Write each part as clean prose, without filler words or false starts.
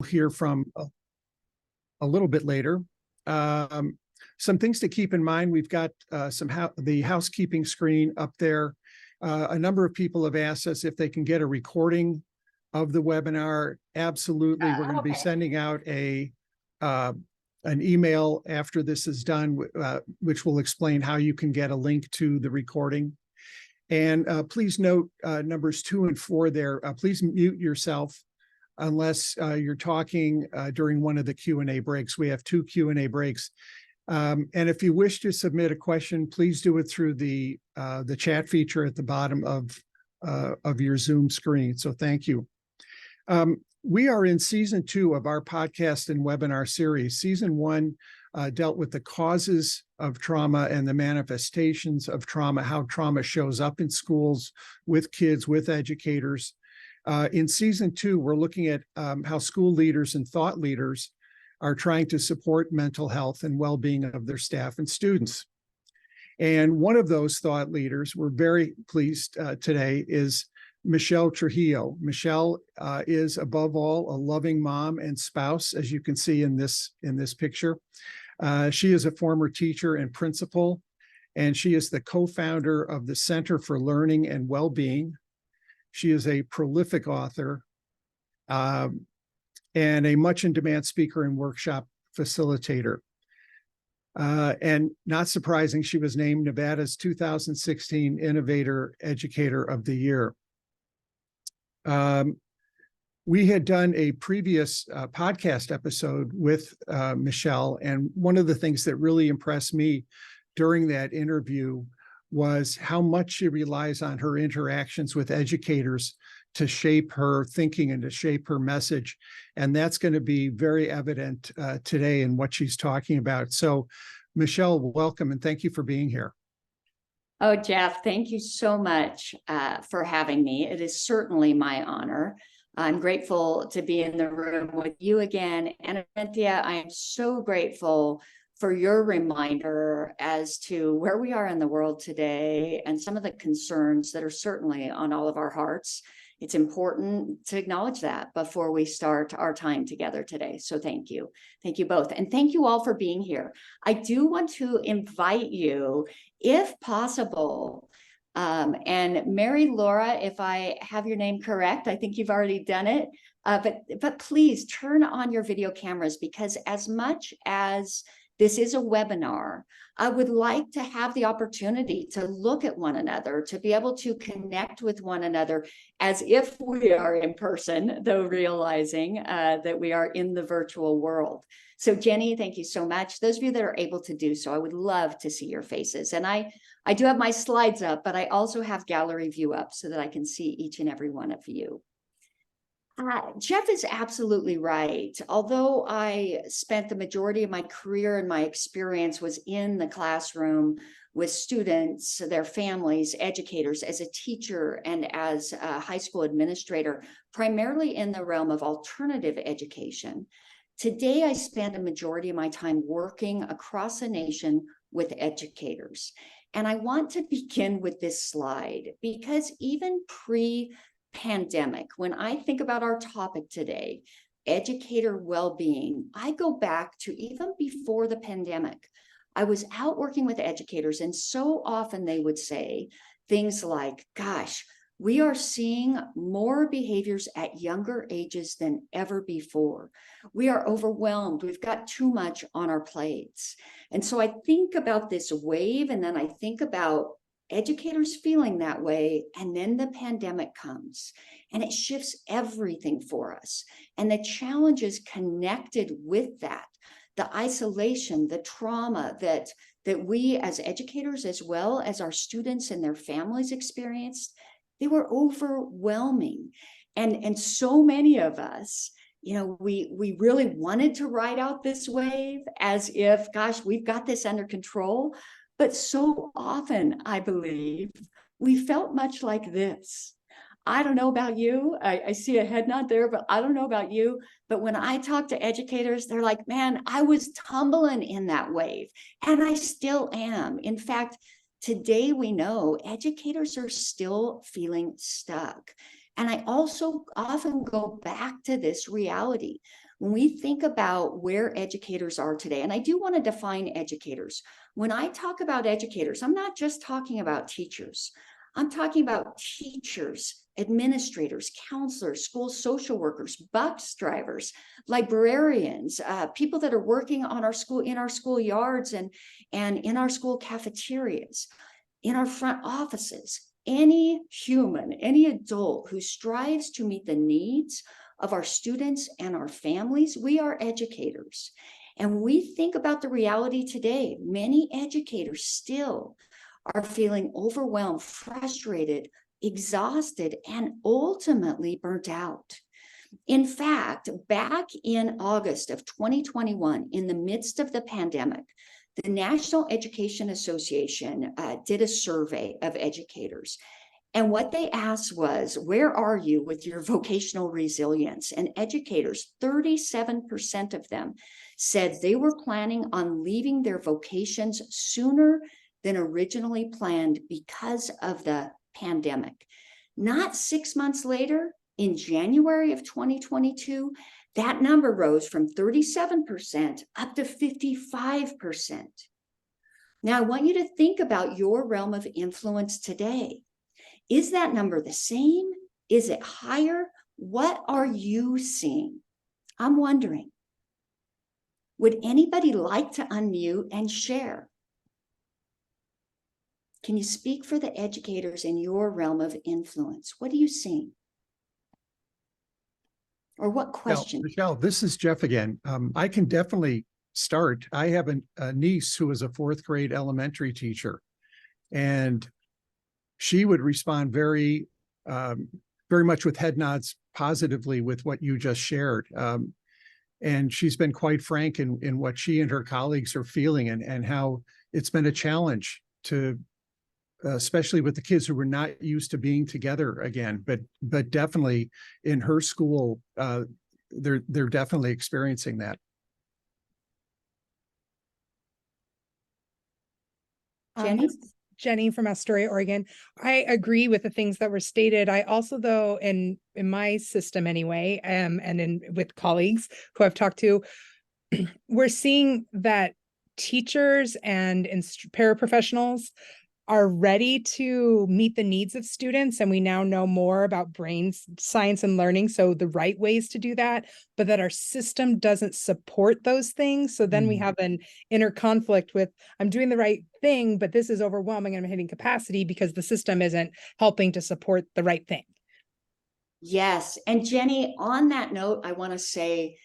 hear from a little bit later. Some things to keep in mind. We've got the housekeeping screen up there. A number of people have asked us if they can get a recording of the webinar. Absolutely. We're going to be sending out an email after this is done, which will explain how you can get a link to the recording. And please note numbers 2 and 4 there. Please mute yourself unless you're talking during one of the Q&A breaks. We have 2 Q&A breaks. And if you wish to submit a question, please do it through the chat feature at the bottom of your Zoom screen. So thank you. We are in season 2 of our podcast and webinar series. Season 1 dealt with the causes of trauma and the manifestations of trauma, how trauma shows up in schools, with kids, with educators. In season 2, we're looking at how school leaders and thought leaders are trying to support mental health and well-being of their staff and students. And one of those thought leaders, we're very pleased today, is Michelle Trujillo. Michelle is above all a loving mom and spouse, as you can see in this picture. She is a former teacher and principal, and she is the co-founder of the Center for Learning and Wellbeing. She is a prolific author and a much in-demand speaker and workshop facilitator. And not surprising, she was named Nevada's 2016 Innovative Educator of the Year. We had done a previous podcast episode with Michelle, and one of the things that really impressed me during that interview was how much she relies on her interactions with educators to shape her thinking and to shape her message. And that's going to be very evident today in what she's talking about. So, Michelle, welcome, and thank you for being here. Oh, Jeff, thank you so much for having me. It is certainly my honor. I'm grateful to be in the room with you again. And Cynthia, I am so grateful for your reminder as to where we are in the world today and some of the concerns that are certainly on all of our hearts. It's important to acknowledge that before we start our time together today. So thank you. Thank you both. And thank you all for being here. I do want to invite you, if possible, and Mary Laura, if I have your name correct, I think you've already done it, but please turn on your video cameras, because as much as this is a webinar, I would like to have the opportunity to look at one another, to be able to connect with one another as if we are in person, though realizing that we are in the virtual world. So Jenny, thank you so much. Those of you that are able to do so, I would love to see your faces. And I do have my slides up, but I also have gallery view up so that I can see each and every one of you. Jeff is absolutely right. Although I spent the majority of my career and my experience was in the classroom with students, their families, educators, as a teacher and as a high school administrator, primarily in the realm of alternative education. Today, I spend a majority of my time working across the nation with educators. And I want to begin with this slide because even pre-pandemic, when I think about our topic today, educator well-being, I go back to even before the pandemic. I was out working with educators, and so often they would say things like, gosh, we are seeing more behaviors at younger ages than ever before. We are overwhelmed. We've got too much on our plates. And so I think about this wave, and then I think about educators feeling that way, and then the pandemic comes and it shifts everything for us. And the challenges connected with that, the isolation, the trauma that we as educators, as well as our students and their families experienced, they were overwhelming. And so many of us, we really wanted to ride out this wave as if, gosh, we've got this under control. But so often, I believe, we felt much like this. I don't know about you. I see a head nod there, but I don't know about you. But when I talk to educators, they're like, man, I was tumbling in that wave, and I still am. In fact, today we know educators are still feeling stuck. And I also often go back to this reality. When we think about where educators are today, and I do want to define educators. When I talk about educators, I'm not just talking about teachers. I'm talking about teachers, administrators, counselors, school social workers, bus drivers, librarians, people that are working on our school, in our schoolyards and in our school cafeterias, in our front offices. Any human, any adult who strives to meet the needs of our students and our families, we are educators. And we think about the reality today. Many educators still are feeling overwhelmed, frustrated, exhausted, and ultimately burnt out. In fact, back in August of 2021, in the midst of the pandemic, the National Education Association did a survey of educators. And what they asked was, where are you with your vocational resilience? And educators, 37% of them said they were planning on leaving their vocations sooner than originally planned because of the pandemic. Not 6 months later, in January of 2022, that number rose from 37% up to 55%. Now, I want you to think about your realm of influence today. Is that number the same? Is it higher? What are you seeing? I'm wondering. Would anybody like to unmute and share? Can you speak for the educators in your realm of influence? What are you seeing? Or what question? Michelle, this is Jeff again. I can definitely start. I have a niece who is a fourth grade elementary teacher, and she would respond very much with head nods positively with what you just shared. And she's been quite frank in what she and her colleagues are feeling and how it's been a challenge to, especially with the kids who were not used to being together again, but definitely in her school, they're definitely experiencing that. Jenny? Jenny from Astoria, Oregon. I agree with the things that were stated. I also, though, in my system anyway, and with colleagues who I've talked to, we're seeing that teachers and paraprofessionals are ready to meet the needs of students. And we now know more about brain science and learning. So the right ways to do that, but that our system doesn't support those things. So then we have an inner conflict with, I'm doing the right thing, but this is overwhelming and I'm hitting capacity because the system isn't helping to support the right thing. Yes. And Jenny, on that note, I want to say,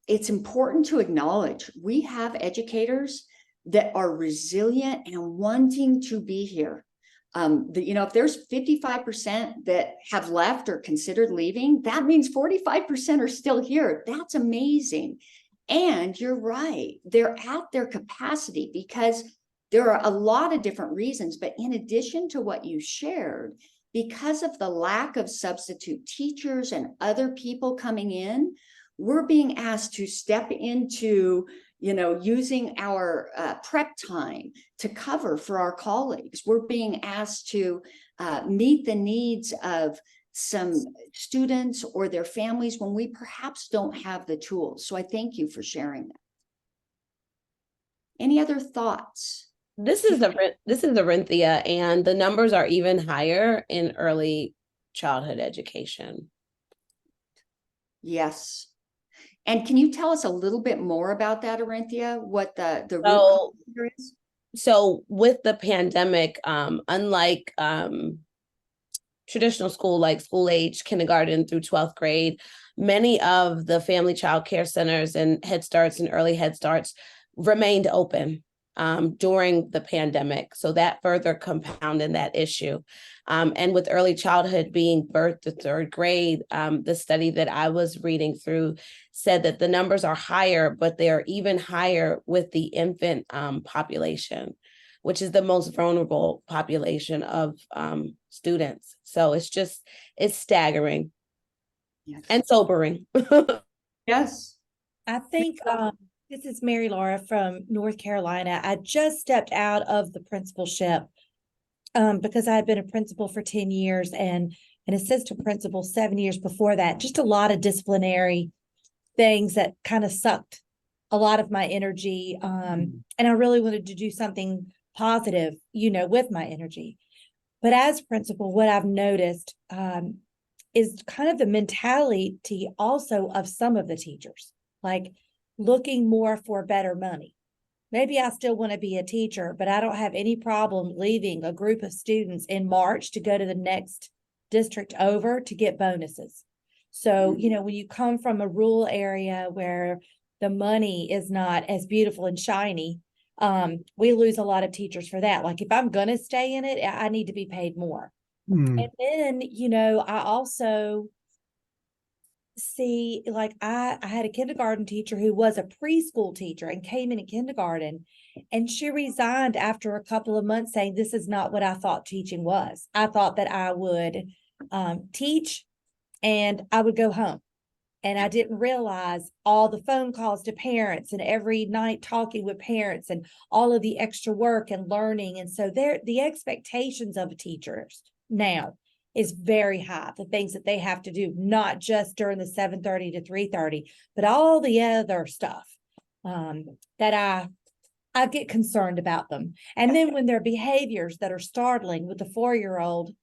it's important to acknowledge we have educators that are resilient and wanting to be here. If there's 55% that have left or considered leaving, that means 45% are still here. That's amazing. And you're right, they're at their capacity because there are a lot of different reasons. But in addition to what you shared, because of the lack of substitute teachers and other people coming in, we're being asked to step into using our prep time to cover for our colleagues. We're being asked to meet the needs of some students or their families when we perhaps don't have the tools. So I thank you for sharing that. Any other thoughts? This is Arinthia, and the numbers are even higher in early childhood education. Yes. And can you tell us a little bit more about that, Arinthia? What the root cause here is? So with the pandemic, unlike traditional school, like school age, kindergarten through 12th grade, many of the family child care centers and Head Starts and early Head Starts remained open during the pandemic. So that further compounded that issue. And with early childhood being birth to third grade, the study that I was reading through said that the numbers are higher, but they're even higher with the infant population, which is the most vulnerable population of students. So it's staggering. Yes. And sobering. Yes. I think this is Mary Laura from North Carolina. I just stepped out of the principalship because I had been a principal for 10 years and an assistant principal 7 years before that. Just a lot of disciplinary things that kind of sucked a lot of my energy. And I really wanted to do something positive, with my energy. But as principal, what I've noticed is kind of the mentality also of some of the teachers, like looking more for better money. Maybe I still want to be a teacher, but I don't have any problem leaving a group of students in March to go to the next district over to get bonuses. So, when you come from a rural area where the money is not as beautiful and shiny, we lose a lot of teachers for that. Like if I'm going to stay in it, I need to be paid more. And then, I also see, like I had a kindergarten teacher who was a preschool teacher and came in kindergarten, and she resigned after a couple of months saying, this is not what I thought teaching was. I thought that I would teach and I would go home. And I didn't realize all the phone calls to parents and every night talking with parents and all of the extra work and learning. And so the expectations of teachers now is very high. The things that they have to do, not just during the 7:30 to 3:30, but all the other stuff that I get concerned about them. And then when their behaviors that are startling, with the 4-year-old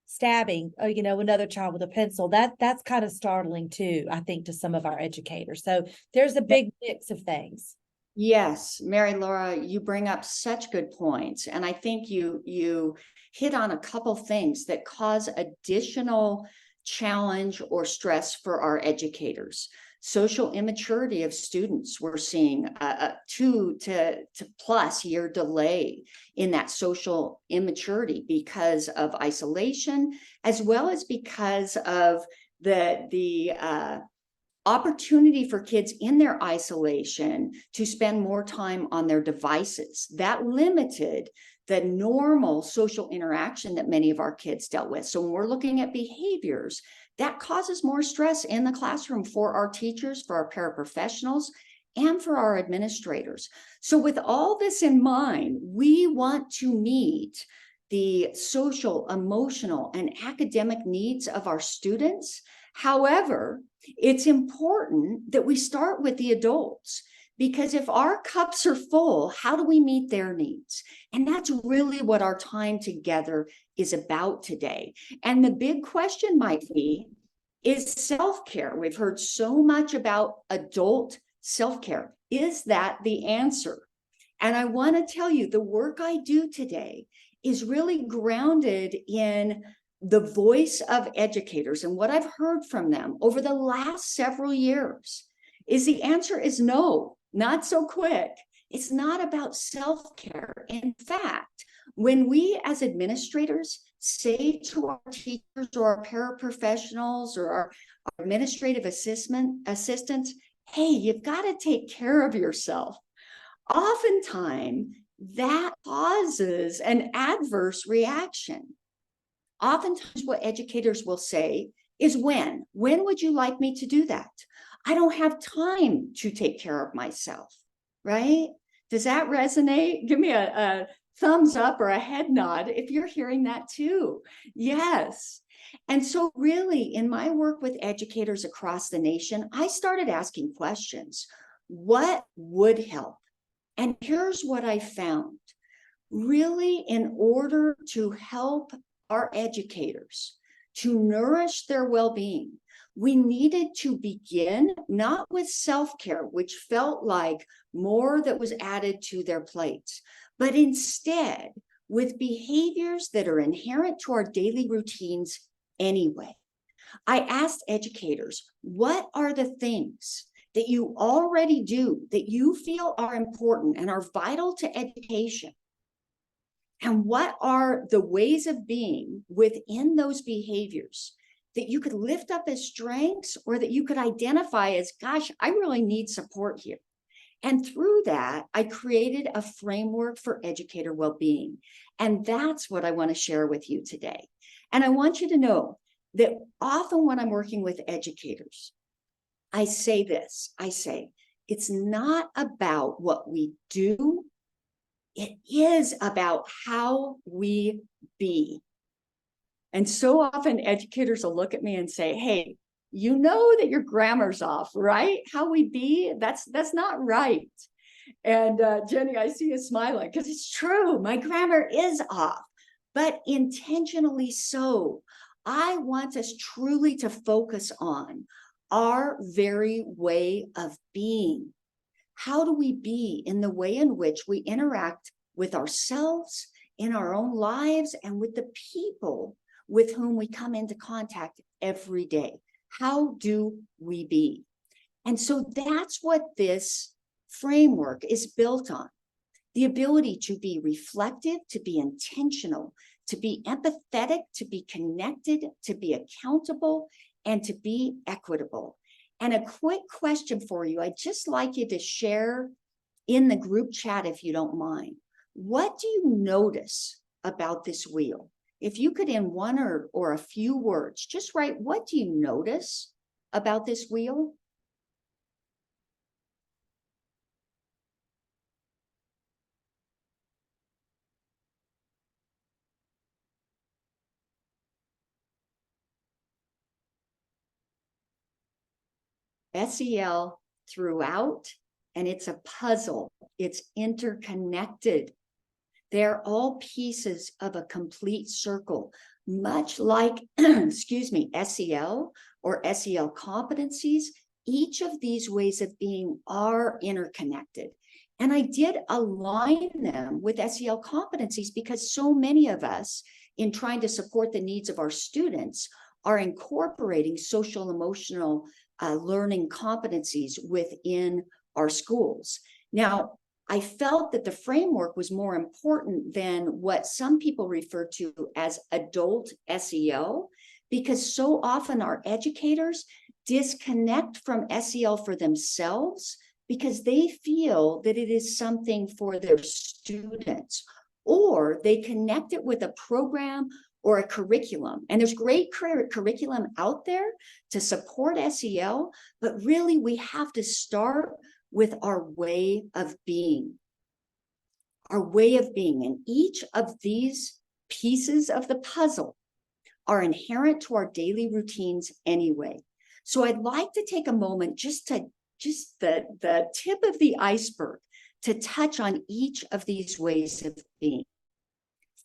stabbing, another child with a pencil, that's kind of startling too, I think, to some of our educators. So there's a big mix of things. Yes, Mary Laura, you bring up such good points. And I think you hit on a couple things that cause additional challenge or stress for our educators. Social immaturity of students. We're seeing a 2 to plus year delay in that social immaturity because of isolation, as well as because of the opportunity for kids in their isolation to spend more time on their devices. That limited the normal social interaction that many of our kids dealt with. So when we're looking at behaviors, that causes more stress in the classroom for our teachers, for our paraprofessionals, and for our administrators. So with all this in mind, we want to meet the social, emotional, and academic needs of our students. However, it's important that we start with the adults, because if our cups are full, how do we meet their needs? And that's really what our time together is about today. And the big question might be, is self-care? We've heard so much about adult self-care. Is that the answer? And I want to tell you, the work I do today is really grounded in the voice of educators, and what I've heard from them over the last several years is the answer is no, not so quick. It's not about self-care. In fact, when we as administrators say to our teachers or our paraprofessionals or our administrative assistants, hey, you've got to take care of yourself, oftentimes that causes an adverse reaction. Oftentimes what educators will say is, when would you like me to do that? I don't have time to take care of myself, right? Does that resonate? Give me a thumbs up or a head nod if you're hearing that too. Yes. And so really in my work with educators across the nation, I started asking questions. What would help? And here's what I found. Really, in order to help our educators to nourish their well-being, we needed to begin not with self-care, which felt like more that was added to their plates, but instead with behaviors that are inherent to our daily routines anyway. I asked educators, what are the things that you already do that you feel are important and are vital to education? And what are the ways of being within those behaviors that you could lift up as strengths, or that you could identify as, gosh, I really need support here? And through that, I created a framework for educator well-being. And that's what I want to share with you today. And I want you to know that often when I'm working with educators, I say this, it's not about what we do. It is about how we be. And so often educators will look at me and say, hey, you know that your grammar's off, right? How we be, that's not right. And Jenny, I see you smiling because it's true. My grammar is off, but intentionally so. I want us truly to focus on our very way of being. How do we be in the way in which we interact with ourselves, in our own lives, and with the people with whom we come into contact every day? How do we be? And so that's what this framework is built on. The ability to be reflective, to be intentional, to be empathetic, to be connected, to be accountable, and to be equitable. And a quick question for you. I'd just like you to share in the group chat, if you don't mind. What do you notice about this wheel? If you could, in one or a few words, just write, what do you notice about this wheel? SEL throughout, and it's a puzzle. It's interconnected. They're all pieces of a complete circle, much like, excuse me, SEL or SEL competencies. Each of these ways of being are interconnected. And I did align them with SEL competencies because so many of us, in trying to support the needs of our students, are incorporating social emotional learning competencies within our schools. Now, I felt that the framework was more important than what some people refer to as adult SEL, because so often our educators disconnect from SEL for themselves because they feel that it is something for their students, or they connect it with a program or a curriculum. And there's great curriculum out there to support SEL, but really we have to start with our way of being. Our way of being. And each of these pieces of the puzzle are inherent to our daily routines anyway. So I'd like to take a moment just the tip of the iceberg to touch on each of these ways of being.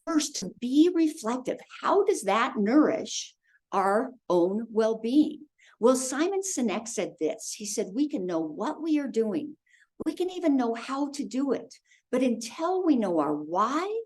First, to be reflective. How does that nourish our own well-being? Well, Simon Sinek said this. He said, we can know what we are doing. We can even know how to do it. But until we know our why,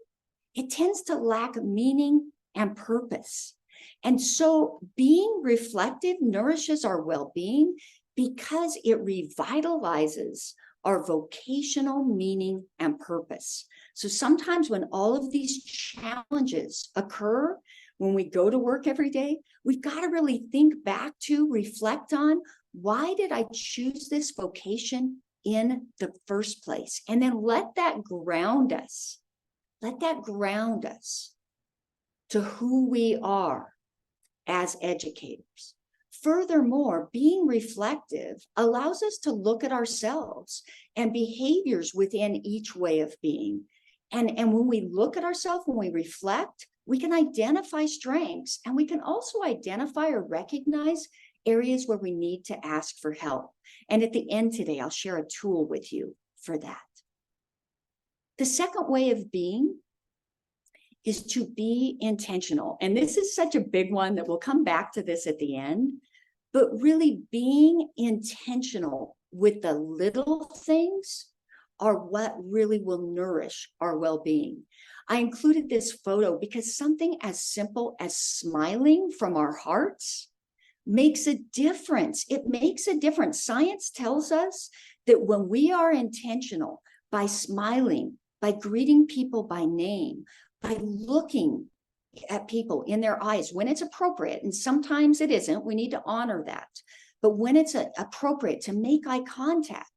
it tends to lack meaning and purpose. And so being reflective nourishes our well-being because it revitalizes our vocational meaning and purpose. So sometimes when all of these challenges occur, when we go to work every day, we've got to really think back to, reflect on, why did I choose this vocation in the first place? And then let that ground us. Let that ground us to who we are as educators. Furthermore, being reflective allows us to look at ourselves and behaviors within each way of being. And when we look at ourselves, when we reflect, we can identify strengths, and we can also identify or recognize areas where we need to ask for help. And at the end today, I'll share a tool with you for that. The second way of being is to be intentional. And this is such a big one that we'll come back to this at the end, but really being intentional with the little things are what really will nourish our well-being. I included this photo because something as simple as smiling from our hearts makes a difference. It makes a difference. Science tells us that when we are intentional by smiling, by greeting people by name, by looking at people in their eyes when it's appropriate, and sometimes it isn't, we need to honor that. But when it's appropriate to make eye contact,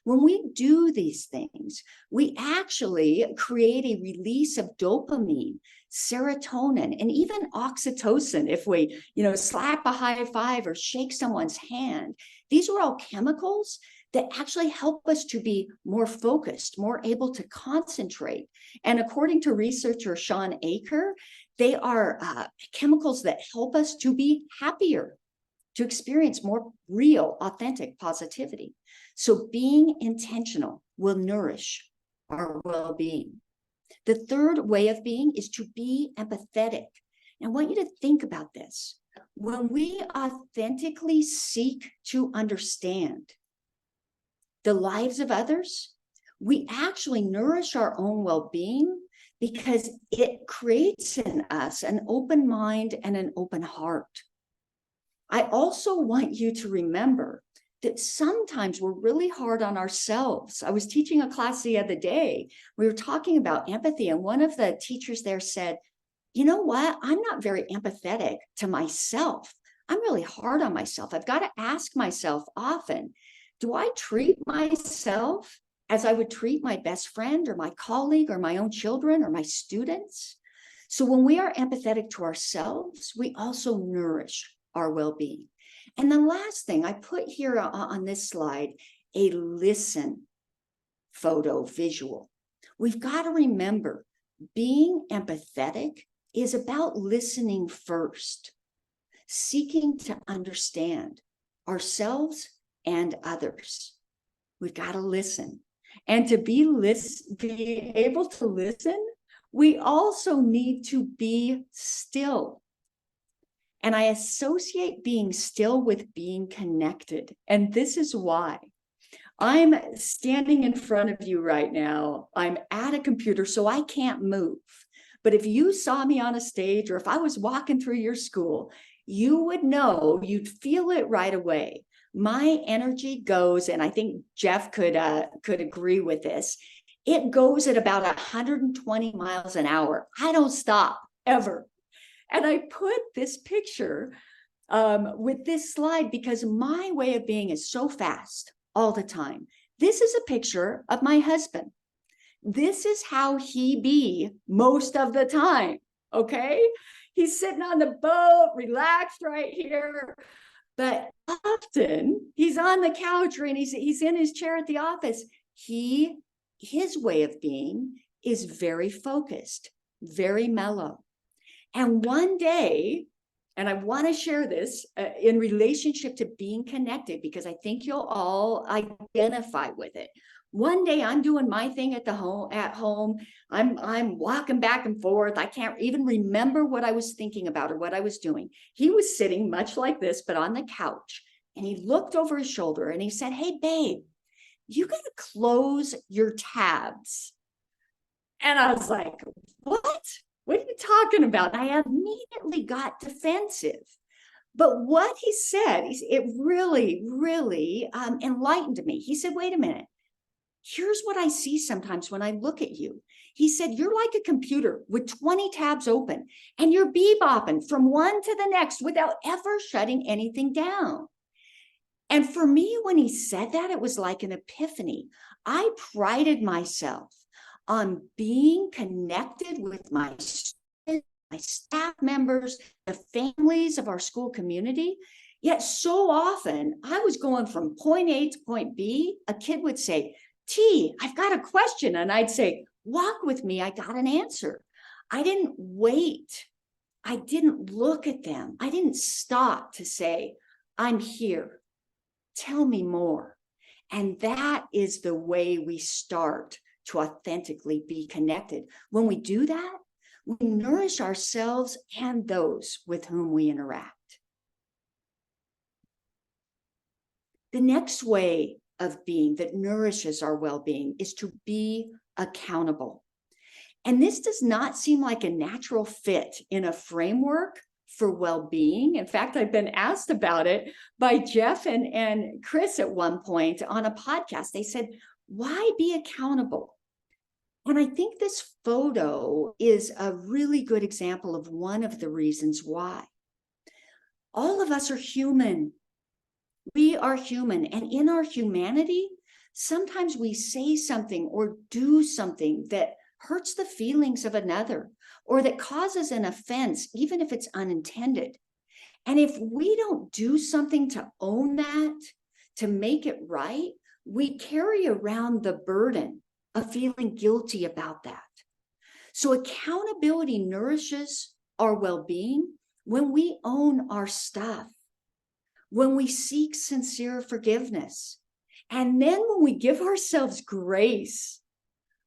when we do these things, we actually create a release of dopamine, serotonin, and even oxytocin. If we, slap a high five or shake someone's hand, these are all chemicals that actually help us to be more focused, more able to concentrate. And according to researcher Sean Aker, they are chemicals that help us to be happier. to experience more real, authentic positivity. So being intentional will nourish our well-being. The third way of being is to be empathetic. And I want you to think about this. When we authentically seek to understand the lives of others, we actually nourish our own well-being because it creates in us an open mind and an open heart. I also want you to remember that sometimes we're really hard on ourselves. I was teaching a class the other day. We were talking about empathy, and one of the teachers there said, you know what? I'm not very empathetic to myself. I'm really hard on myself. I've got to ask myself often, do I treat myself as I would treat my best friend or my colleague or my own children or my students? So when we are empathetic to ourselves, we also nourish our well-being. And the last thing I put here on this slide, a listen photo visual. We've got to remember being empathetic is about listening first, seeking to understand ourselves and others. We've got to listen. And to be able to listen, we also need to be still. And I associate being still with being connected. And this is why. I'm standing in front of you right now. I'm at a computer, so I can't move. But if you saw me on a stage, or if I was walking through your school, you would know, you'd feel it right away. My energy goes, and I think Jeff could agree with this. It goes at about 120 miles an hour. I don't stop ever. And I put this picture with this slide because my way of being is so fast all the time. This is a picture of my husband. This is how he be most of the time, okay? He's sitting on the boat, relaxed right here. But often he's on the couch or he's in his chair at the office. His way of being is very focused, very mellow. And one day, and I want to share this in relationship to being connected, because I think you'll all identify with it. One day I'm doing my thing at home. I'm walking back and forth. I can't even remember what I was thinking about or what I was doing. He was sitting much like this, but on the couch. And he looked over his shoulder and he said, hey, babe, you got to close your tabs. And I was like, what? What are you talking about? I immediately got defensive. But what he said, it really, really enlightened me. He said, wait a minute. Here's what I see sometimes when I look at you. He said, you're like a computer with 20 tabs open, and you're bebopping from one to the next without ever shutting anything down. And for me, when he said that, it was like an epiphany. I prided myself on being connected with my students, my staff members, the families of our school community. Yet so often I was going from point A to point B. A kid would say, T, I've got a question. And I'd say, walk with me. I got an answer. I didn't wait. I didn't look at them. I didn't stop to say, I'm here. Tell me more. And that is the way we start to authentically be connected. When we do that, we nourish ourselves and those with whom we interact. The next way of being that nourishes our well-being is to be accountable. And this does not seem like a natural fit in a framework for well-being. In fact, I've been asked about it by Jeff and Chris at one point on a podcast. They said, why be accountable? And I think this photo is a really good example of one of the reasons why. All of us are human. We are human, and in our humanity, sometimes we say something or do something that hurts the feelings of another or that causes an offense, even if it's unintended. And if we don't do something to own that, to make it right, we carry around the burden of feeling guilty about that. So accountability nourishes our well-being when we own our stuff, when we seek sincere forgiveness, and then when we give ourselves grace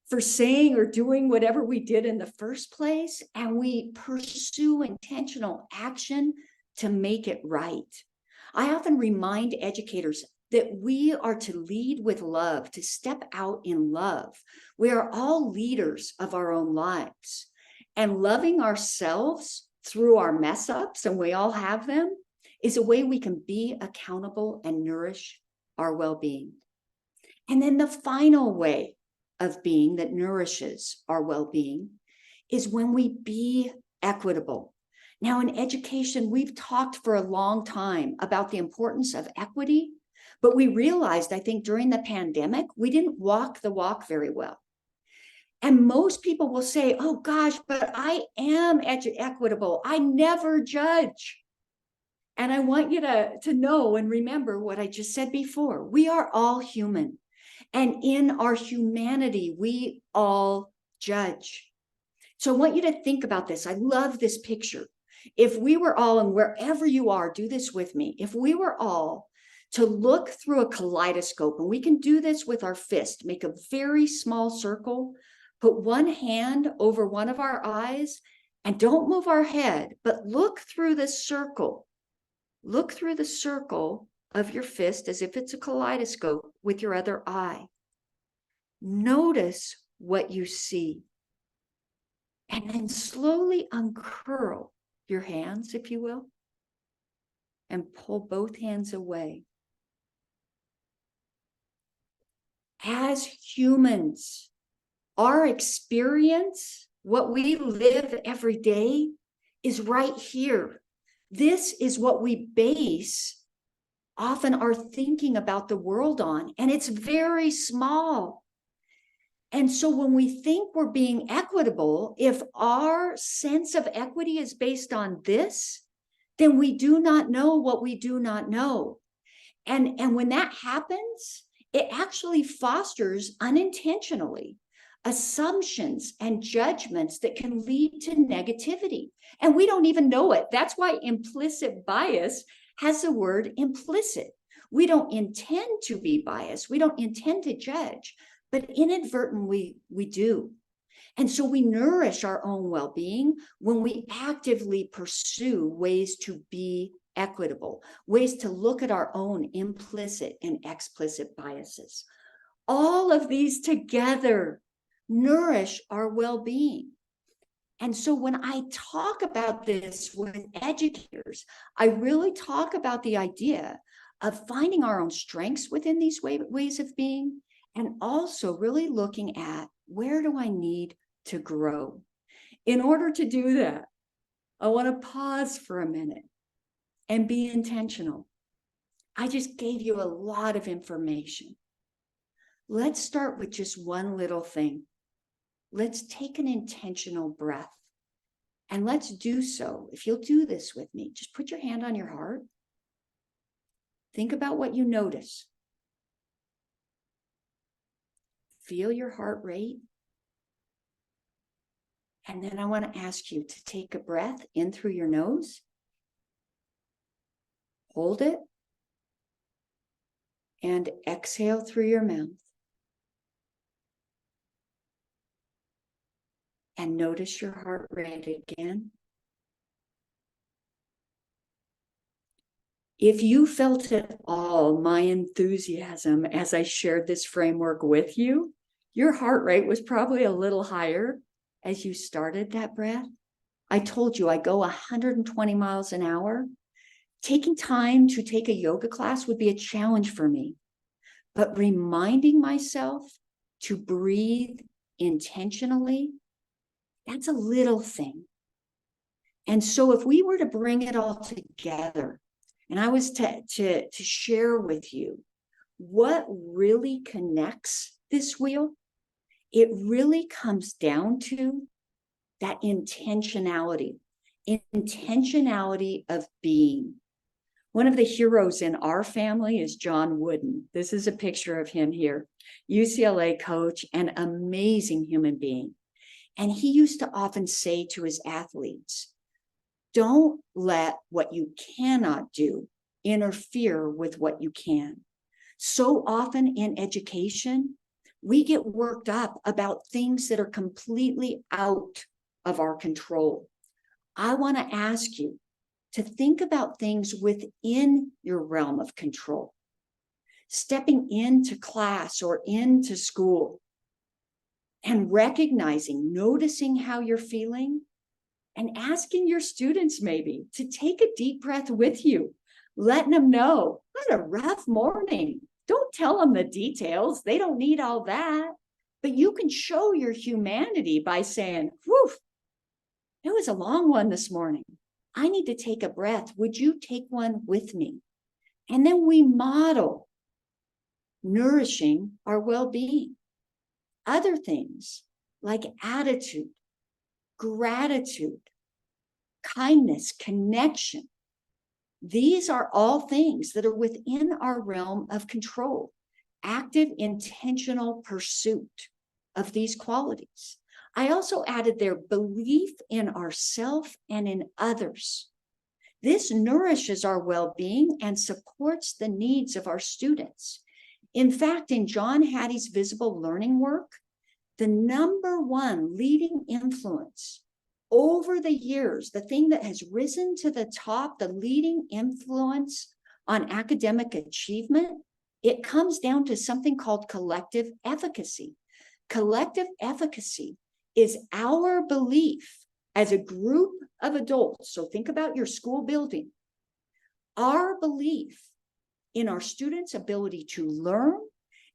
for saying or doing whatever we did in the first place, and we pursue intentional action to make it right. I often remind educators that we are to lead with love, to step out in love. We are all leaders of our own lives, and loving ourselves through our mess ups, and we all have them, is a way we can be accountable and nourish our well-being. And then the final way of being that nourishes our well-being is when we be equitable. Now, in education, we've talked for a long time about the importance of equity, but we realized, I think, during the pandemic, we didn't walk the walk very well. And most people will say, oh gosh, but I am equitable. I never judge. And I want you to know and remember what I just said before. We are all human. And in our humanity, we all judge. So I want you to think about this. I love this picture. If we were all, and wherever you are, do this with me. If we were all to look through a kaleidoscope, and we can do this with our fist, make a very small circle, put one hand over one of our eyes, and don't move our head, but look through this circle. Look through the circle of your fist as if it's a kaleidoscope with your other eye. Notice what you see. And then slowly uncurl your hands, if you will, and pull both hands away. As humans, our experience, what we live every day, is right here. This is what we base often our thinking about the world on, and it's very small. And so when we think we're being equitable, if our sense of equity is based on this, then we do not know what we do not know. And when that happens, it actually fosters unintentionally assumptions and judgments that can lead to negativity. And we don't even know it. That's why implicit bias has the word implicit. We don't intend to be biased. We don't intend to judge, but inadvertently we do. And so we nourish our own well-being when we actively pursue ways to be equitable, ways to look at our own implicit and explicit biases. All of these together nourish our well-being. And so when I talk about this with educators, I really talk about the idea of finding our own strengths within these ways of being, and also really looking at, where do I need to grow? In order to do that, I want to pause for a minute and be intentional. I just gave you a lot of information. Let's start with just one little thing. Let's take an intentional breath. And let's do so. If you'll do this with me, just put your hand on your heart. Think about what you notice. Feel your heart rate. And then I want to ask you to take a breath in through your nose. Hold it. And exhale through your mouth. And notice your heart rate again. If you felt at all my enthusiasm as I shared this framework with you, your heart rate was probably a little higher as you started that breath. I told you I go 120 miles an hour. Taking time to take a yoga class would be a challenge for me, but reminding myself to breathe intentionally, that's a little thing. And so if we were to bring it all together, and I was to share with you what really connects this wheel, it really comes down to that intentionality of being. One of the heroes in our family is John Wooden. This is a picture of him here, UCLA coach, an amazing human being. And he used to often say to his athletes, don't let what you cannot do interfere with what you can. So often in education, we get worked up about things that are completely out of our control. I want to ask you to think about things within your realm of control. Stepping into class or into school and recognizing, noticing how you're feeling, and asking your students maybe to take a deep breath with you, letting them know, I had a rough morning. Don't tell them the details. They don't need all that. But you can show your humanity by saying, whew, it was a long one this morning. I need to take a breath. Would you take one with me? And then we model nourishing our well-being. Other things like attitude, gratitude, kindness, connection. These are all things that are within our realm of control. Active, intentional pursuit of these qualities. I also added their belief in ourselves and in others. This nourishes our well-being and supports the needs of our students. In fact, in John Hattie's visible learning work, the number one leading influence over the years, the thing that has risen to the top, the leading influence on academic achievement, it comes down to something called collective efficacy. Collective efficacy is our belief as a group of adults. So think about your school building. Our belief in our students' ability to learn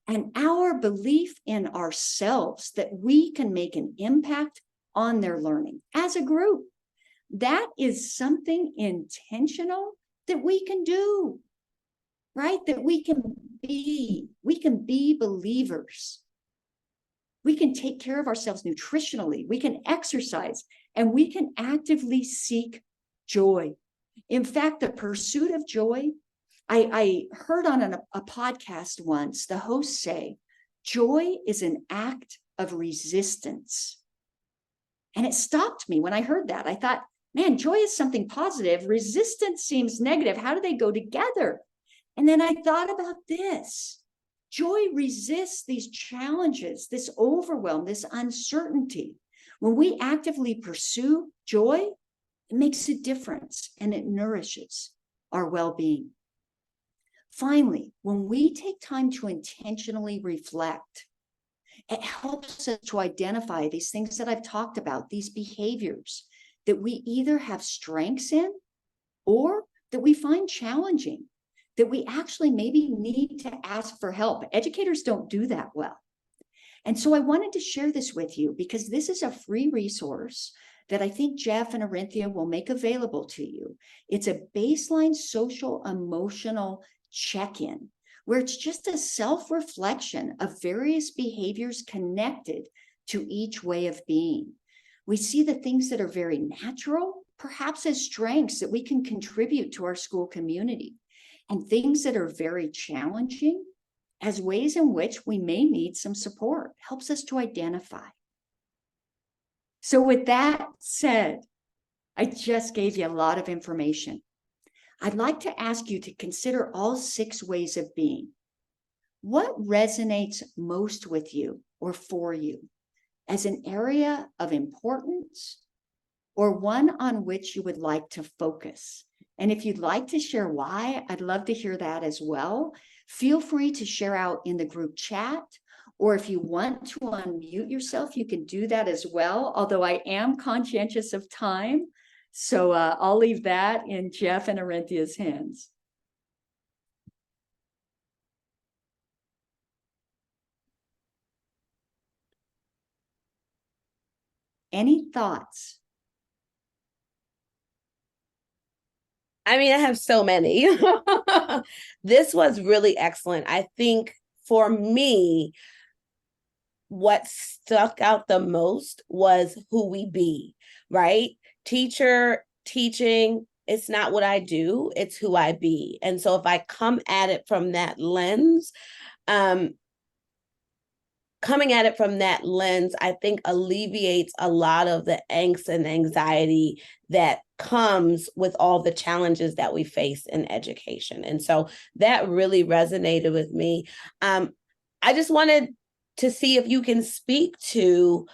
and our belief in ourselves that we can make an impact on their learning as a group. That is something intentional that we can do, right? That we can be believers. We can take care of ourselves nutritionally. We can exercise and we can actively seek joy. In fact, the pursuit of joy, I heard on a podcast once, the host say, joy is an act of resistance. And it stopped me when I heard that. I thought, man, joy is something positive. Resistance seems negative. How do they go together? And then I thought about this. Joy resists these challenges, this overwhelm, this uncertainty. When we actively pursue joy, it makes a difference and it nourishes our well-being. Finally, when we take time to intentionally reflect, it helps us to identify these things that I've talked about, these behaviors that we either have strengths in or that we find challenging, that we actually maybe need to ask for help. Educators don't do that well. And so I wanted to share this with you because this is a free resource that I think Jeff and Arinthia will make available to you. It's a baseline social emotional check-in where it's just a self-reflection of various behaviors connected to each way of being. We see the things that are very natural, perhaps as strengths that we can contribute to our school community, and things that are very challenging as ways in which we may need some support. Helps us to identify. So with that said, I just gave you a lot of information. I'd like to ask you to consider all 6 ways of being. What resonates most with you or for you as an area of importance or one on which you would like to focus? And if you'd like to share why, I'd love to hear that as well. Feel free to share out in the group chat, or if you want to unmute yourself, you can do that as well, although I am conscientious of time. So I'll leave that in Jeff and Arinthia's hands. Any thoughts? I mean, I have so many. This was really excellent. I think for me, what stuck out the most was who we be, right? Teacher, teaching, it's not what I do, it's who I be. And so if I come at it from that lens, I think alleviates a lot of the angst and anxiety that comes with all the challenges that we face in education. And so that really resonated with me. I just wanted to see if you can speak to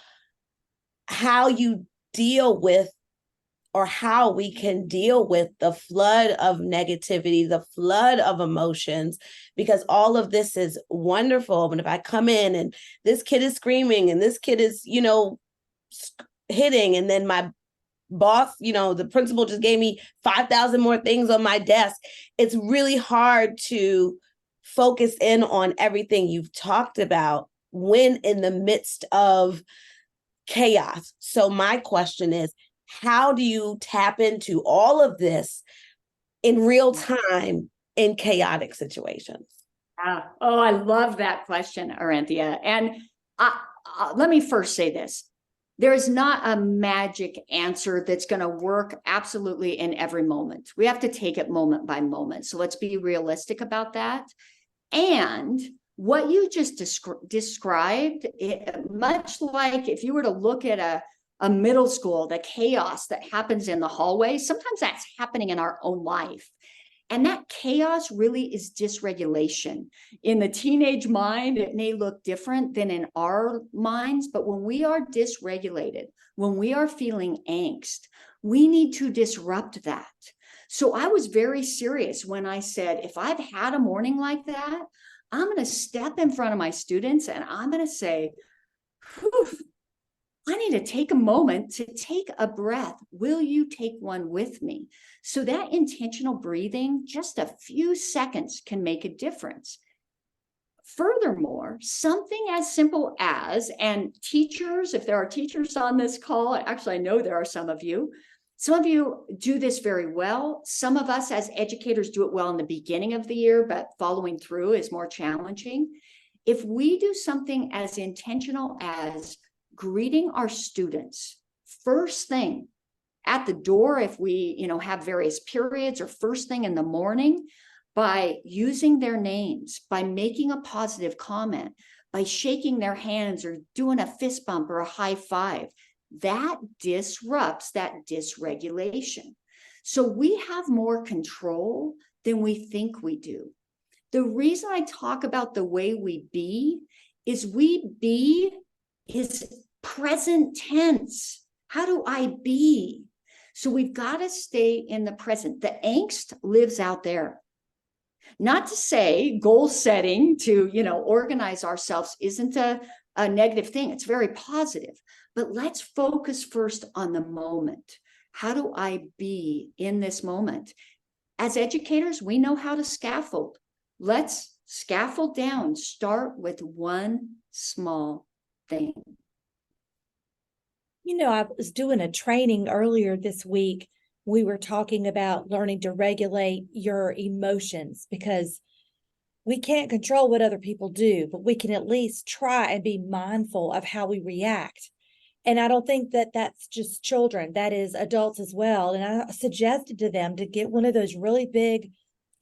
how you deal with, or how we can deal with the flood of negativity, the flood of emotions, because all of this is wonderful. But if I come in and this kid is screaming and this kid is, hitting, and then my boss, the principal just gave me 5,000 more things on my desk, it's really hard to focus in on everything you've talked about when in the midst of chaos. So my question is, how do you tap into all of this in real time in chaotic situations? Oh, I love that question, Aranthia. And let me first say this. There is not a magic answer that's going to work absolutely in every moment. We have to take it moment by moment. So let's be realistic about that. And what you just described, much like if you were to look at a middle school, the chaos that happens in the hallway, sometimes that's happening in our own life. And that chaos really is dysregulation. In the teenage mind, it may look different than in our minds, but when we are dysregulated, when we are feeling angst, we need to disrupt that. So I was very serious when I said, if I've had a morning like that, I'm going to step in front of my students and I'm going to say, I need to take a moment to take a breath. Will you take one with me? So that intentional breathing, just a few seconds can make a difference. Furthermore, something as simple as, and teachers, if there are teachers on this call, actually, I know there are some of you do this very well. Some of us as educators do it well in the beginning of the year, but following through is more challenging. If we do something as intentional as greeting our students first thing at the door, if we have various periods, or first thing in the morning, by using their names, by making a positive comment, by shaking their hands or doing a fist bump or a high five, that disrupts that dysregulation. So we have more control than we think we do. The reason I talk about the way we be is present tense. How do I be? So we've got to stay in the present. The angst lives out there. Not to say goal setting to, organize ourselves isn't a negative thing. It's very positive. But let's focus first on the moment. How do I be in this moment? As educators, we know how to scaffold. Let's scaffold down. Start with one small thing. I was doing a training earlier this week. We were talking about learning to regulate your emotions, because we can't control what other people do, but we can at least try and be mindful of how we react. And I don't think that that's just children, that is adults as well. And I suggested to them to get one of those really big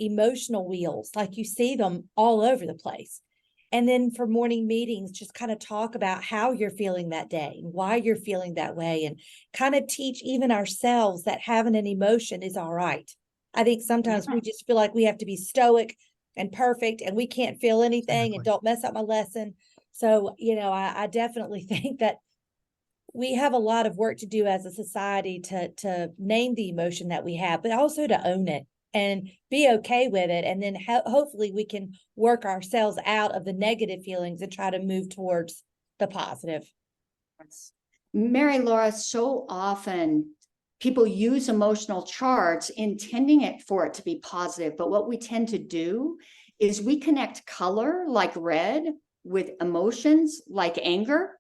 emotional wheels, like you see them all over the place. And then for morning meetings, just kind of talk about how you're feeling that day and why you're feeling that way, and kind of teach even ourselves that having an emotion is all right. I think sometimes we just feel like we have to be stoic and perfect and we can't feel anything and don't mess up my lesson. So, I definitely think that we have a lot of work to do as a society to name the emotion that we have, but also to own it and be okay with it. And then hopefully we can work ourselves out of the negative feelings and try to move towards the positive. Mary Laura, so often people use emotional charts intending it for it to be positive. But what we tend to do is we connect color like red with emotions like anger.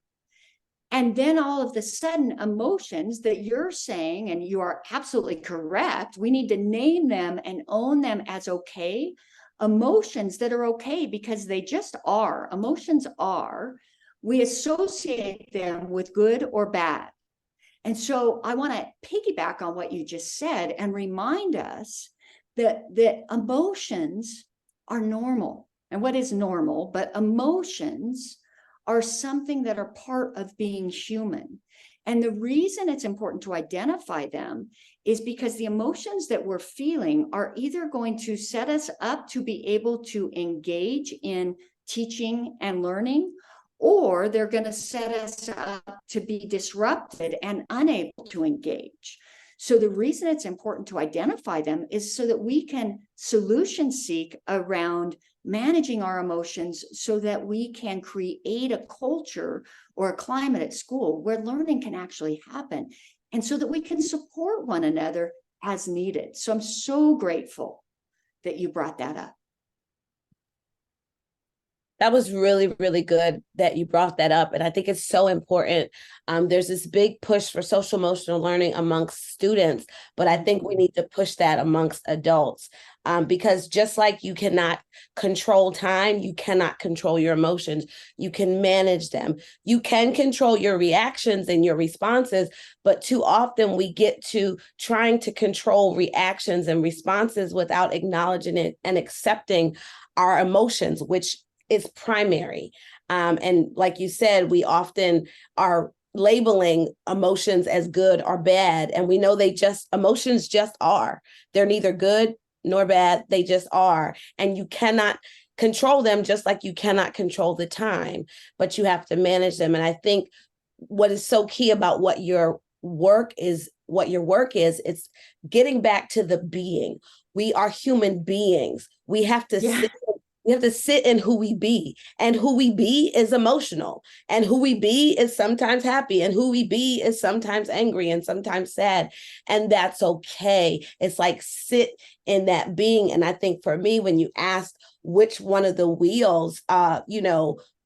And then all of a sudden, emotions that you're saying, and you are absolutely correct, we need to name them and own them as okay. Emotions that are okay because they just are. Emotions are. We associate them with good or bad. And so I want to piggyback on what you just said and remind us that emotions are normal. And what is normal? But emotions are something that are part of being human. And the reason it's important to identify them is because the emotions that we're feeling are either going to set us up to be able to engage in teaching and learning, or they're going to set us up to be disrupted and unable to engage. So the reason it's important to identify them is so that we can solution seek around managing our emotions so that we can create a culture or a climate at school where learning can actually happen, and so that we can support one another as needed. So I'm so grateful that you brought that up. That was really, really good that you brought that up. And I think it's so important. There's this big push for social emotional learning amongst students, but I think we need to push that amongst adults, because just like you cannot control time, you cannot control your emotions. You can manage them. You can control your reactions and your responses, but too often we get to trying to control reactions and responses without acknowledging it and accepting our emotions, which is primary. And like you said, we often are labeling emotions as good or bad. And we know emotions just are. They're neither good nor bad. They just are. And you cannot control them, just like you cannot control the time, but you have to manage them. And I think what is so key about what your work is, it's getting back to the being. We are human beings. We have to sit in who we be, and who we be is emotional, and who we be is sometimes happy, and who we be is sometimes angry and sometimes sad. And that's okay. It's like sit in that being. And I think for me, when you asked which one of the wheels,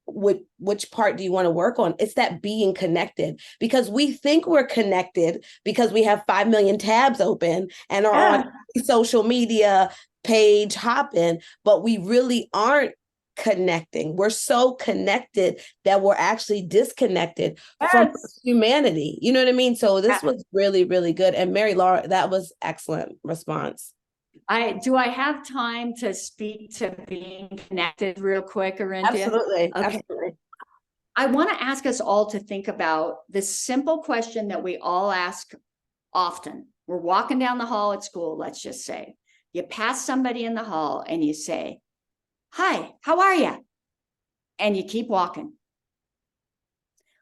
which part do you want to work on? It's that being connected, because we think we're connected because we have 5 million tabs open and are on social media page hopping, but we really aren't connecting. We're so connected that we're actually disconnected from humanity. You know what I mean? So this was really, really good. And Mary Laura, that was excellent response. Do I have time to speak to being connected real quick, Arinthia? Absolutely. Okay. Absolutely. I want to ask us all to think about this simple question that we all ask often. We're walking down the hall at school, let's just say. You pass somebody in the hall and you say, "Hi, how are you?" And you keep walking.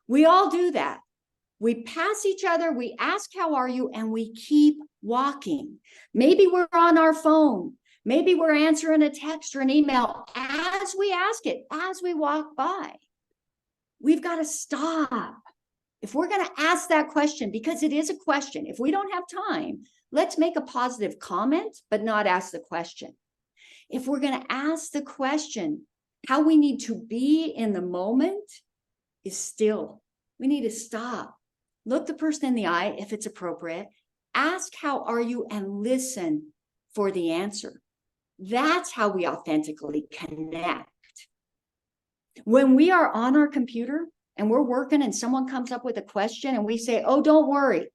We all do that. We pass each other, we ask, "How are you?" and we keep walking. Maybe we're on our phone. Maybe we're answering a text or an email as we ask it, as we walk by. We've got to stop. If we're going to ask that question, because it is a question, if we don't have time, let's make a positive comment, but not ask the question. If we're going to ask the question, how we need to be in the moment is still. We need to stop. Look the person in the eye if it's appropriate. Ask, "How are you?" and listen for the answer. That's how we authentically connect. When we are on our computer and we're working and someone comes up with a question and we say, "Oh, don't worry,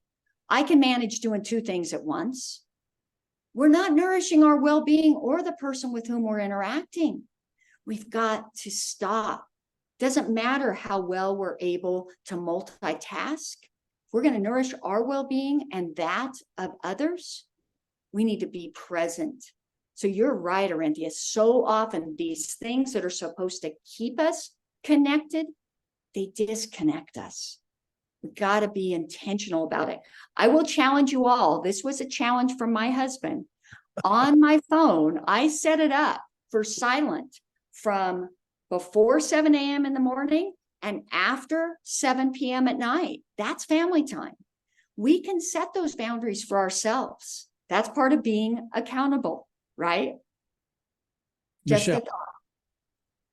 I can manage doing 2 things at once," we're not nourishing our well-being or the person with whom we're interacting. We've got to stop. Doesn't matter how well we're able to multitask. If we're going to nourish our well-being and that of others, we need to be present. So you're right, Arinthia. So often these things that are supposed to keep us connected, they disconnect us. We've got to be intentional about it. I will challenge you all. This was a challenge from my husband. On my phone, I set it up for silent from before 7 a.m. in the morning and after 7 p.m. at night. That's family time. We can set those boundaries for ourselves. That's part of being accountable, right?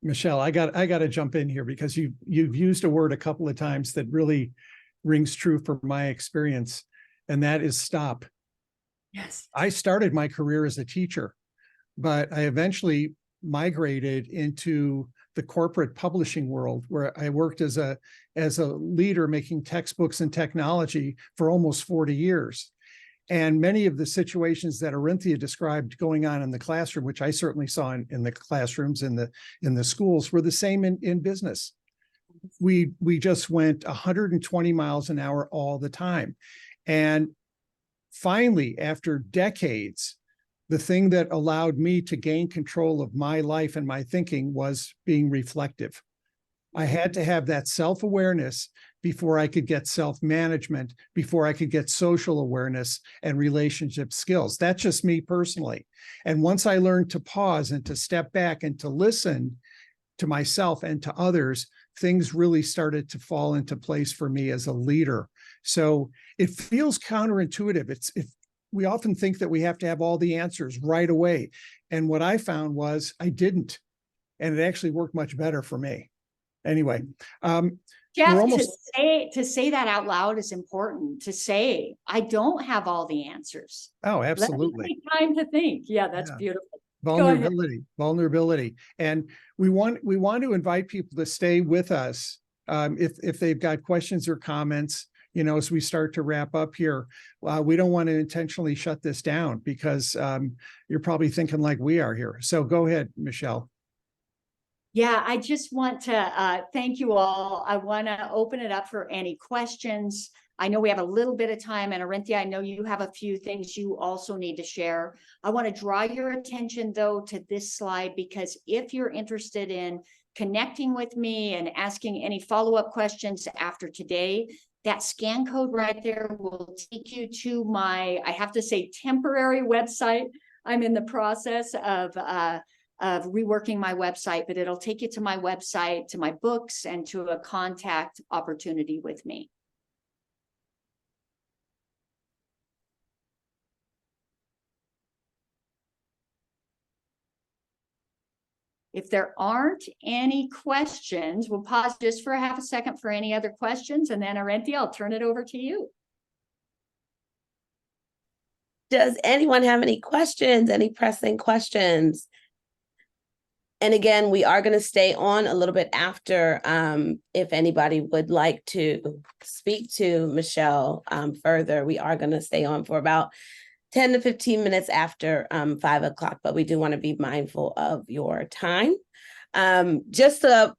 Michelle, I got to jump in here because you've used a word a couple of times that really rings true from my experience, and that is stop. Yes. I started my career as a teacher, but I eventually migrated into the corporate publishing world, where I worked as a leader making textbooks and technology for almost 40 years. And many of the situations that Arinthia described going on in the classroom, which I certainly saw in the classrooms in the schools, were the same in business. we just went 120 miles an hour all the time. And finally, after decades, the thing that allowed me to gain control of my life and my thinking was being reflective. I had to have that self-awareness before I could get self-management, before I could get social awareness and relationship skills. That's just me personally. And once I learned to pause and to step back and to listen to myself and to others, things really started to fall into place for me as a leader. So it feels counterintuitive. We often think that we have to have all the answers right away. And what I found was I didn't. And it actually worked much better for me. Anyway, Jeff, we're almost... to say that out loud is important. To say, I don't have all the answers. Oh, Let me absolutely. take time to think. Yeah, that's Yeah. beautiful. Vulnerability. And we want to invite people to stay with us if they've got questions or comments, as we start to wrap up here. We don't want to intentionally shut this down because you're probably thinking like we are here. So go ahead, Michelle. Yeah, I just want to thank you all. I want to open it up for any questions. I know we have a little bit of time, and Arinthia, I know you have a few things you also need to share. I want to draw your attention, though, to this slide, because if you're interested in connecting with me and asking any follow-up questions after today, that scan code right there will take you to my, I have to say, temporary website. I'm in the process of reworking my website, but it'll take you to my website, to my books, and to a contact opportunity with me. If there aren't any questions, we'll pause just for half a second for any other questions, and then Arinthia, I'll turn it over to you. Does anyone have any questions, any pressing questions? And again, we are going to stay on a little bit after if anybody would like to speak to Michelle further. We are going to stay on for about 10 to 15 minutes after 5 o'clock, but we do want to be mindful of your time. Just to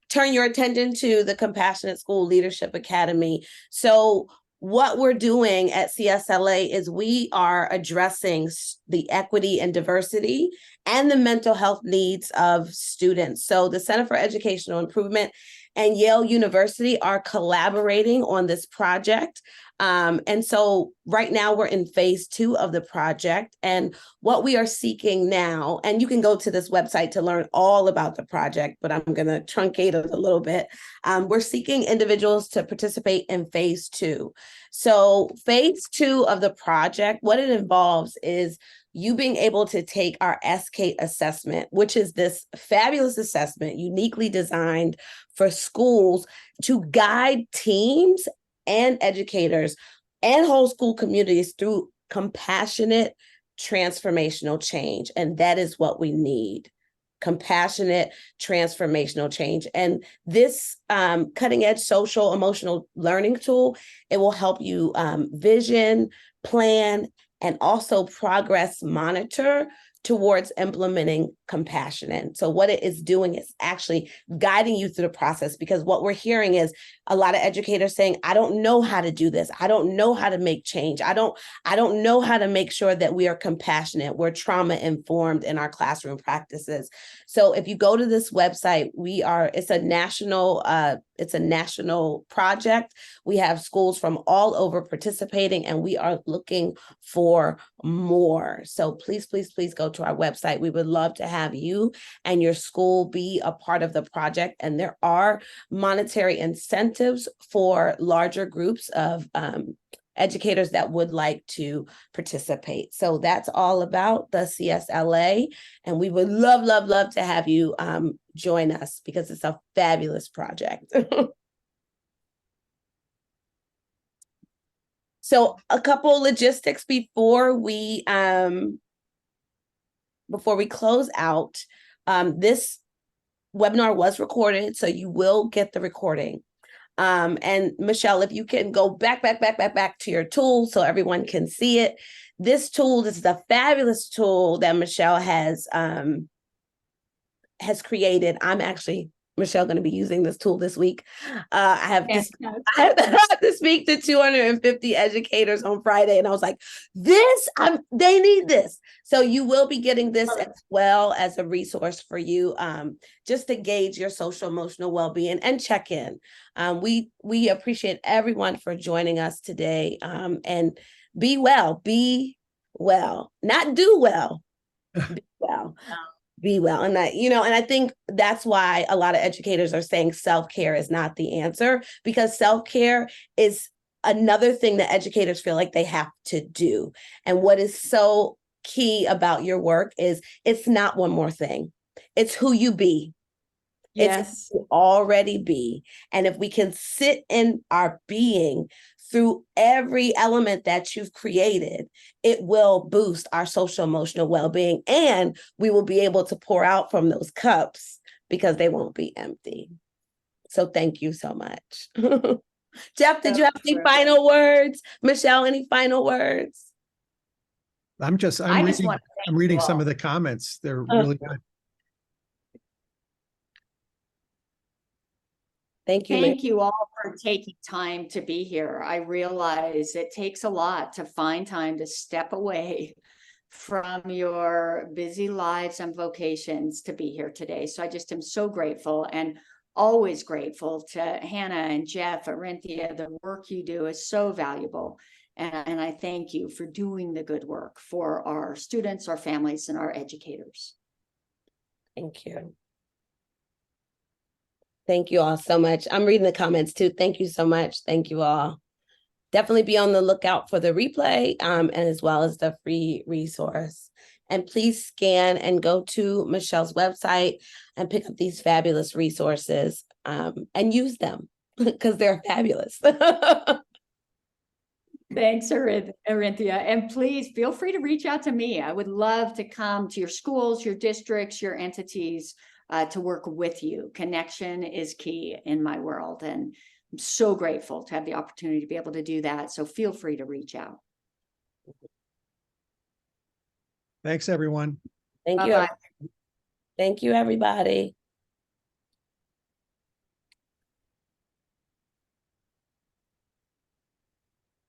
turn your attention to the Compassionate School Leadership Academy. So what we're doing at CSLA is we are addressing the equity and diversity and the mental health needs of students. So the Center for Educational Improvement and Yale University are collaborating on this project. And so right now we're in phase 2 of the project. And what we are seeking now, and you can go to this website to learn all about the project, but I'm going to truncate it a little bit. We're seeking individuals to participate in phase 2. So phase 2 of the project, what it involves is you being able to take our SK assessment, which is this fabulous assessment uniquely designed for schools to guide teams and educators and whole school communities through compassionate transformational change. And that is what we need. Compassionate transformational change. And this cutting edge social emotional learning tool, it will help you vision, plan, and also progress monitor towards implementing compassion. And so what it is doing is actually guiding you through the process, because what we're hearing is a lot of educators saying, I don't know how to do this. I don't know how to make change. I don't know how to make sure that we are compassionate. We're trauma informed in our classroom practices. So if you go to this website, it's a national project. We have schools from all over participating, and we are looking for more. So please, please, please go to our website. We would love to have you and your school be a part of the project. And there are monetary incentives for larger groups of educators that would like to participate. So that's all about the CSLA. And we would love, love, love to have you join us, because it's a fabulous project. So a couple logistics before we close out. This webinar was recorded, so you will get the recording. And Michelle, if you can go back to your tool so everyone can see it. This is a fabulous tool that Michelle has created. I'm actually Michelle going to be using this tool this week. I have Fantastic. I have to speak to 250 educators on Friday, and I was like, they need this. So you will be getting this as well as a resource for you, just to gauge your social emotional well-being and check in. We appreciate everyone for joining us today, and be well, not do well, be well. Be well. And that, and I think that's why a lot of educators are saying self-care is not the answer, because self-care is another thing that educators feel like they have to do. And what is so key about your work is it's not one more thing. It's who you be. It's who you already be. And if we can sit in our being through every element that you've created, it will boost our social emotional well-being, and we will be able to pour out from those cups because they won't be empty. So thank you so much. Jeff, did you have any final words? Michelle, any final words? I'm reading some of the comments. They're really good. Thank you. Thank you all for taking time to be here. I realize it takes a lot to find time to step away from your busy lives and vocations to be here today. So I just am so grateful, and always grateful to Hannah and Jeff, Arinthia. The work you do is so valuable. And I thank you for doing the good work for our students, our families, and our educators. Thank you. Thank you all so much. I'm reading the comments too. Thank you so much. Thank you all. Definitely be on the lookout for the replay, and as well as the free resource. And please scan and go to Michelle's website and pick up these fabulous resources, and use them because they're fabulous. Thanks, Arinthia. And please feel free to reach out to me. I would love to come to your schools, your districts, your entities, to work with you. Connection is key in my world, and I'm so grateful to have the opportunity to be able to do that. So feel free to reach out. Thanks, everyone. Thank you. Bye-bye. Thank you, everybody.